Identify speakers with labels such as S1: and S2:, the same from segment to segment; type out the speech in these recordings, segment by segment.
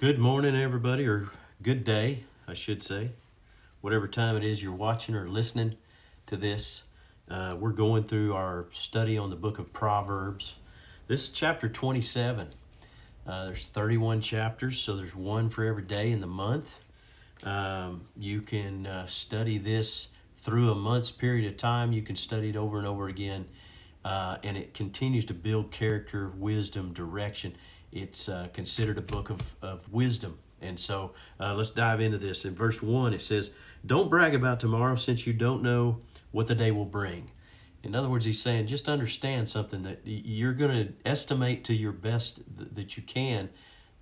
S1: Good morning, everybody, or good day, I should say. Whatever time it is you're watching or listening to this, we're going through our study on the book of Proverbs. This is chapter 27. There's 31 chapters, so there's one for every day in the month. You can study this through a month's period of time. You can study it over and over again, and it continues to build character, wisdom, direction. It's considered a book of wisdom. And so let's dive into this. In verse 1, it says, "Don't brag about tomorrow since you don't know what the day will bring." In other words, he's saying just understand something that you're going to estimate to your best that you can,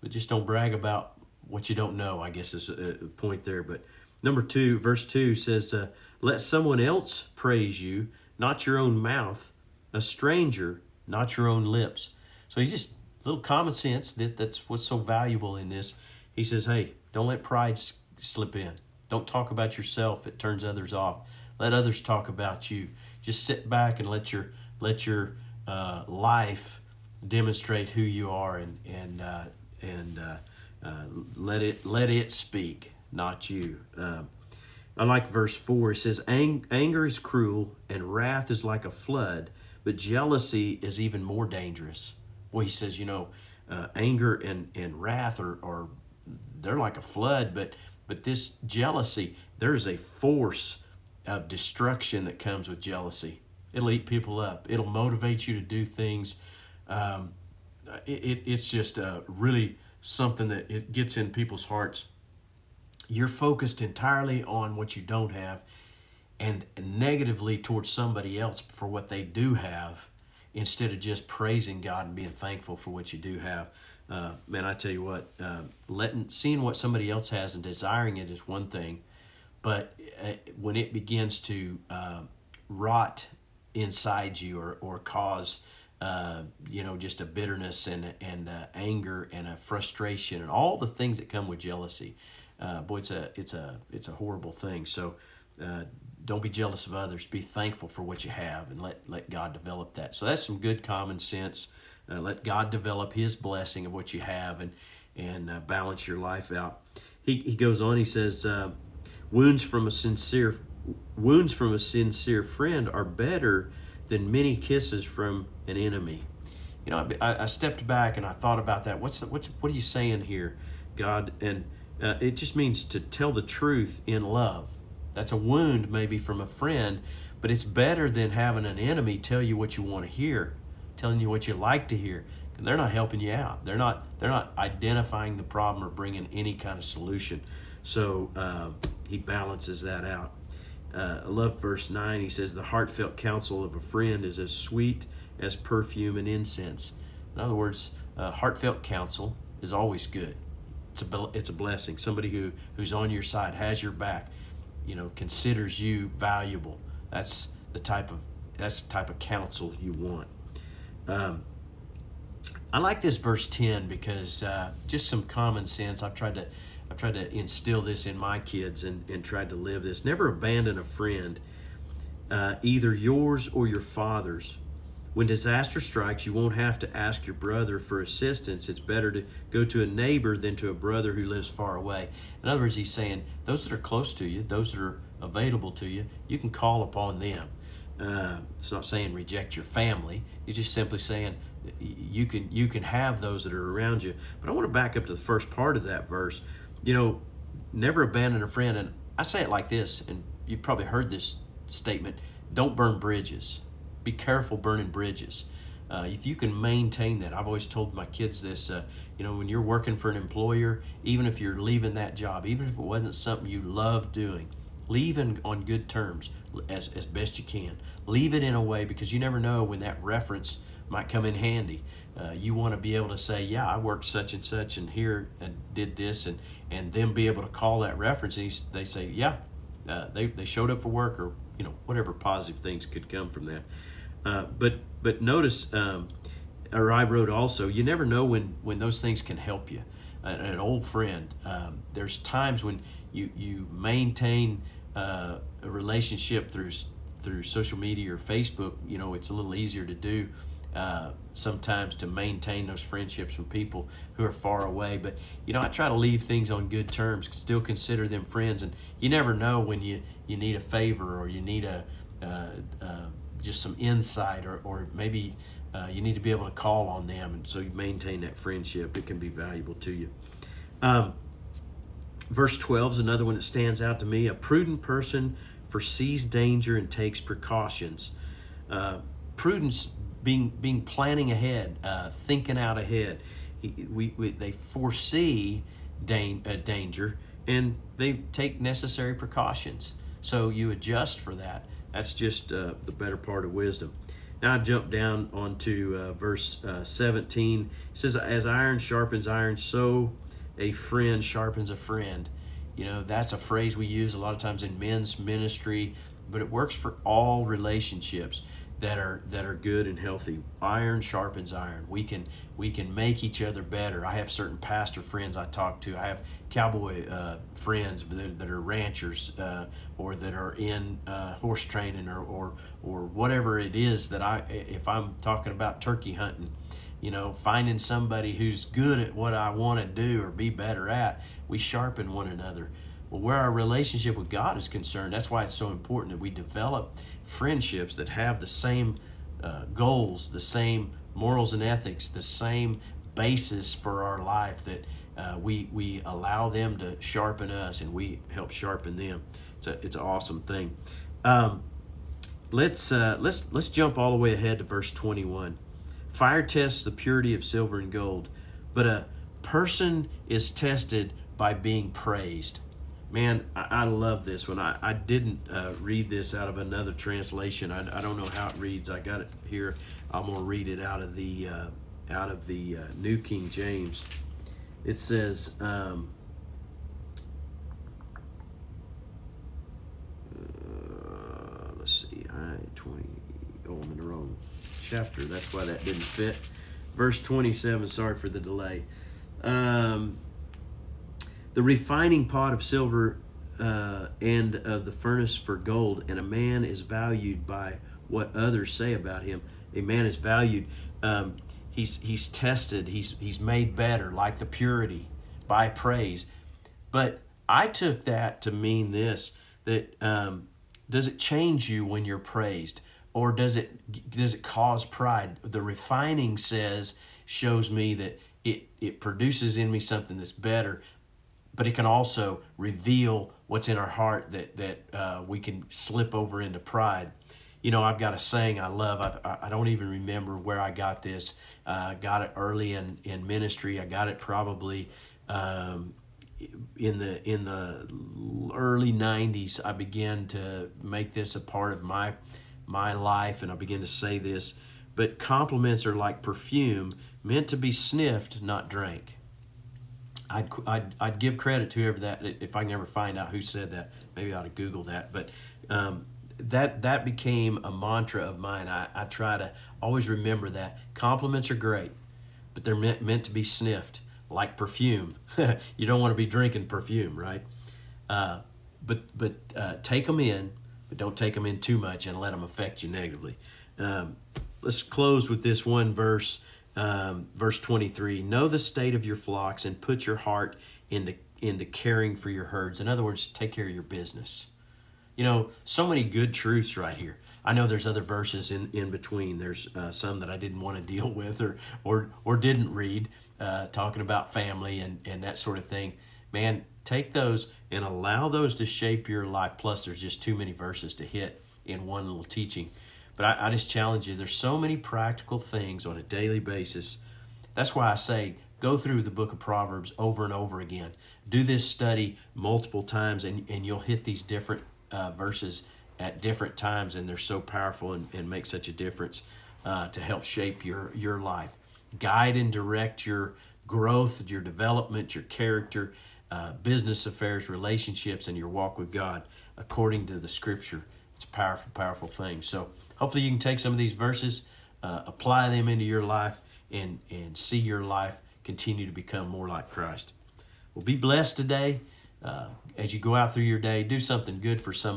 S1: but just don't brag about what you don't know, I guess is a point there. But number 2, verse 2 says, "Let someone else praise you, not your own mouth, a stranger, not your own lips." So he's just little common sense. That's what's so valuable in this. He says, hey, don't let pride slip in. Don't talk about yourself. It turns others off. Let others talk about you. Just sit back and let your life demonstrate who you are, and let it speak, not you. I like verse 4. It says, "Anger is cruel and wrath is like a flood, but jealousy is even more dangerous." Well, he says, anger and wrath are they're like a flood, but this jealousy, there is a force of destruction that comes with jealousy. It'll eat people up. It'll motivate you to do things. It's just really something that it gets in people's hearts. You're focused entirely on what you don't have and negatively towards somebody else for what they do have, instead of just praising God and being thankful for what you do have. Man, I tell you what, seeing what somebody else has and desiring it is one thing, but when it begins to rot inside you or cause just a bitterness and anger and a frustration and all the things that come with jealousy, boy, it's a horrible thing. So don't be jealous of others. Be thankful for what you have and let God develop that. So that's some good common sense. Let God develop His blessing of what you have and balance your life out. He goes on. He says, wounds from a sincere friend are better than many kisses from an enemy. I stepped back and I thought about that. What are you saying here, God? And it just means to tell the truth in love. That's a wound maybe from a friend, but it's better than having an enemy tell you what you want to hear, telling you what you like to hear. And they're not helping you out. They're not identifying the problem or bringing any kind of solution. So he balances that out. I love verse 9. He says, "The heartfelt counsel of a friend is as sweet as perfume and incense." In other words, heartfelt counsel is always good. It's a blessing. Somebody who's on your side, has your back, considers you valuable. That's the type of counsel you want. I like this verse 10 because just some common sense. I've tried to instill this in my kids and tried to live this. Never abandon a friend, either yours or your father's. When disaster strikes, you won't have to ask your brother for assistance. It's better to go to a neighbor than to a brother who lives far away. In other words, he's saying those that are close to you, those that are available to you, you can call upon them. It's not saying reject your family. It's just simply saying you can have those that are around you. But I want to back up to the first part of that verse. Never abandon a friend. And I say it like this, and you've probably heard this statement: don't burn bridges. Be careful burning bridges. If you can maintain that, I've always told my kids this, when you're working for an employer, even if you're leaving that job, even if it wasn't something you love doing, leave on good terms as best you can. Leave it in a way, because you never know when that reference might come in handy. You want to be able to say, yeah, I worked such and such and here and did this, and then be able to call that reference, and they say, yeah, they showed up for work, or whatever positive things could come from that. But notice, or I wrote also, you never know when those things can help you. An old friend, there's times when you maintain a relationship through social media or Facebook. It's a little easier to do. sometimes to maintain those friendships with people who are far away. But I try to leave things on good terms, still consider them friends, and you never know when you need a favor, or you need just some insight, or maybe you need to be able to call on them, and so you maintain that friendship. It can be valuable to you. Verse 12 is another one that stands out to me. A prudent person foresees danger and takes precautions. Prudence being planning ahead, thinking out ahead. They foresee danger, and they take necessary precautions. So you adjust for that. That's just the better part of wisdom. Now I jump down onto verse 17. It says, as iron sharpens iron, so a friend sharpens a friend. That's a phrase we use a lot of times in men's ministry, but it works for all relationships that are good and healthy. Iron sharpens iron. We can make each other better. I have certain pastor friends I talk to. I have cowboy friends that are ranchers, or that are in horse training, or whatever it is that if I'm talking about turkey hunting, finding somebody who's good at what I want to do or be better at, we sharpen one another. Well, where our relationship with God is concerned, that's why it's so important that we develop friendships that have the same goals, the same morals and ethics, the same basis for our life, that we allow them to sharpen us and we help sharpen them. It's an awesome thing. Let's jump all the way ahead to verse 21. Fire tests the purity of silver and gold, but a person is tested by being praised. Man, I love this one. I didn't read this out of another translation. I don't know how it reads. I got it here. I'm gonna read it out of the New King James. It says, let's see, I'm in the wrong chapter. That's why that didn't fit. Verse 27. Sorry for the delay. The refining pot of silver and of the furnace for gold, and a man is valued by what others say about him. A man is valued. He's tested. He's made better, like the purity, by praise. But I took that to mean this: that does it change you when you're praised, or does it cause pride? The refining shows me that it produces in me something that's better. But it can also reveal what's in our heart that we can slip over into pride. I've got a saying I love. I don't even remember where I got this. I got it early in ministry. I got it probably in the early 90s. I began to make this a part of my life, and I began to say this. But compliments are like perfume, meant to be sniffed, not drank. I'd give credit to whoever that, if I can ever find out who said that. Maybe I ought to Google that. But that became a mantra of mine. I try to always remember that. Compliments are great, but they're meant to be sniffed, like perfume. You don't want to be drinking perfume, right? But take them in, but don't take them in too much and let them affect you negatively. Let's close with this one verse. Verse 23, know the state of your flocks and put your heart into caring for your herds. In other words, take care of your business. So many good truths right here. I know there's other verses in between. There's some that I didn't want to deal with or didn't read, talking about family and that sort of thing. Man, take those and allow those to shape your life. Plus, there's just too many verses to hit in one little teaching. But I just challenge you. There's so many practical things on a daily basis. That's why I say go through the book of Proverbs over and over again. Do this study multiple times, and you'll hit these different verses at different times, and they're so powerful and make such a difference to help shape your life. Guide and direct your growth, your development, your character, business affairs, relationships, and your walk with God according to the Scripture. It's a powerful, powerful thing. So hopefully you can take some of these verses, apply them into your life, and see your life continue to become more like Christ. Well, be blessed today. As you go out through your day, do something good for somebody.